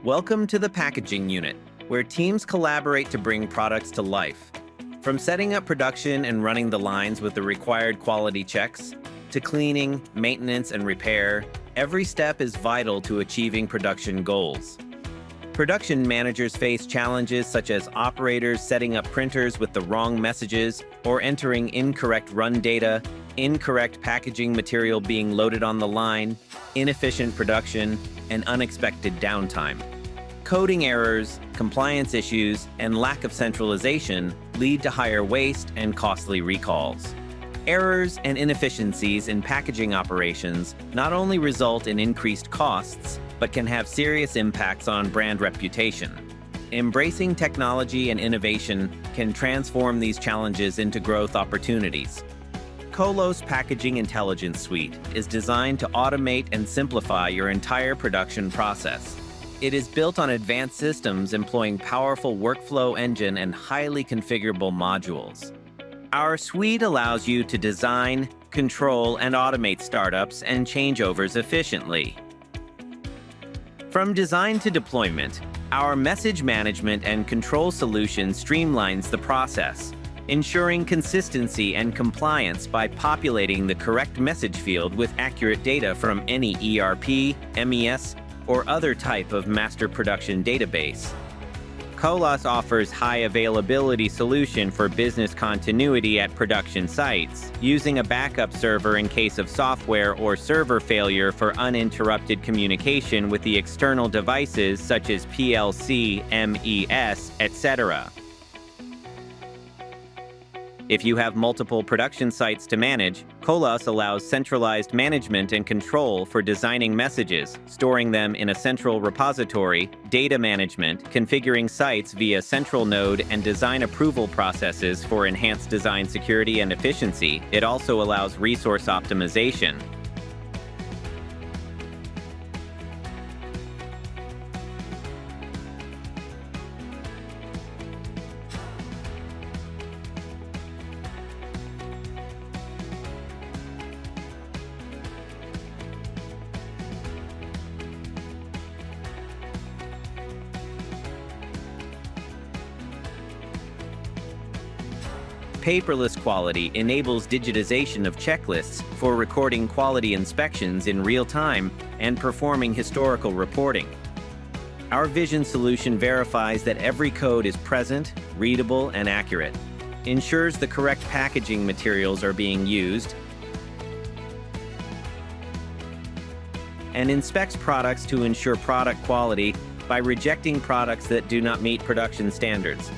Welcome to the packaging unit, where teams collaborate to bring products to life. From setting up production and running the lines with the required quality checks, to cleaning, maintenance, and repair, every step is vital to achieving production goals. Production managers face challenges such as operators setting up printers with the wrong messages or entering incorrect run data, incorrect packaging material being loaded on the line, inefficient production, and unexpected downtime. Coding errors, compliance issues, and lack of centralization lead to higher waste and costly recalls. Errors and inefficiencies in packaging operations not only result in increased costs, but can have serious impacts on brand reputation. Embracing technology and innovation can transform these challenges into growth opportunities. CoLOS Packaging Intelligence Suite is designed to automate and simplify your entire production process. It is built on advanced systems employing powerful workflow engine and highly configurable modules. Our suite allows you to design, control, and automate startups and changeovers efficiently. From design to deployment, our message management and control solution streamlines the process, ensuring consistency and compliance by populating the correct message field with accurate data from any ERP, MES, or other type of master production database. CoLOS offers high availability solution for business continuity at production sites, using a backup server in case of software or server failure for uninterrupted communication with the external devices such as PLC, MES, etc. If you have multiple production sites to manage, CoLOS allows centralized management and control for designing messages, storing them in a central repository, data management, configuring sites via central node, and design approval processes for enhanced design security and efficiency. It also allows resource optimization. Paperless quality enables digitization of checklists for recording quality inspections in real time and performing historical reporting. Our vision solution verifies that every code is present, readable, and accurate, ensures the correct packaging materials are being used, and inspects products to ensure product quality by rejecting products that do not meet production standards.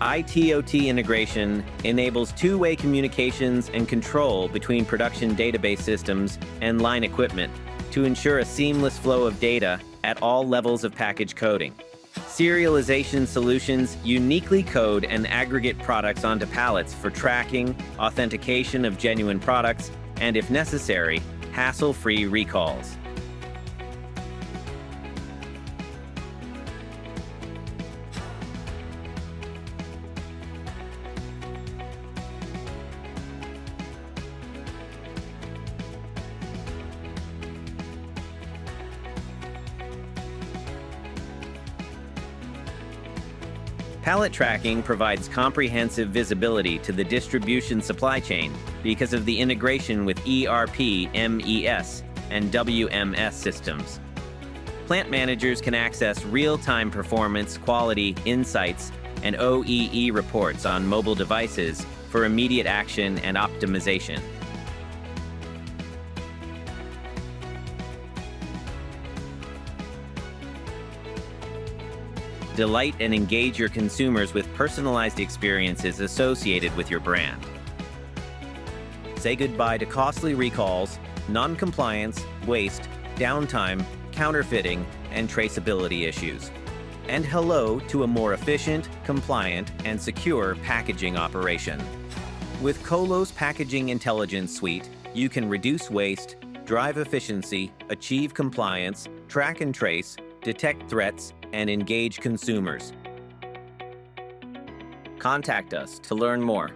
IT/OT integration enables two-way communications and control between production database systems and line equipment to ensure a seamless flow of data at all levels of package coding. Serialization solutions uniquely code and aggregate products onto pallets for tracking, authentication of genuine products, and if necessary, hassle-free recalls. Pallet tracking provides comprehensive visibility to the distribution supply chain because of the integration with ERP, MES, and WMS systems. Plant managers can access real-time performance, quality, insights, and OEE reports on mobile devices for immediate action and optimization. Delight and engage your consumers with personalized experiences associated with your brand. Say goodbye to costly recalls, non-compliance, waste, downtime, counterfeiting, and traceability issues. And hello to a more efficient, compliant, and secure packaging operation. With CoLOS Packaging Intelligence Suite, you can reduce waste, drive efficiency, achieve compliance, track and trace, detect threats, and engage consumers. Contact us to learn more.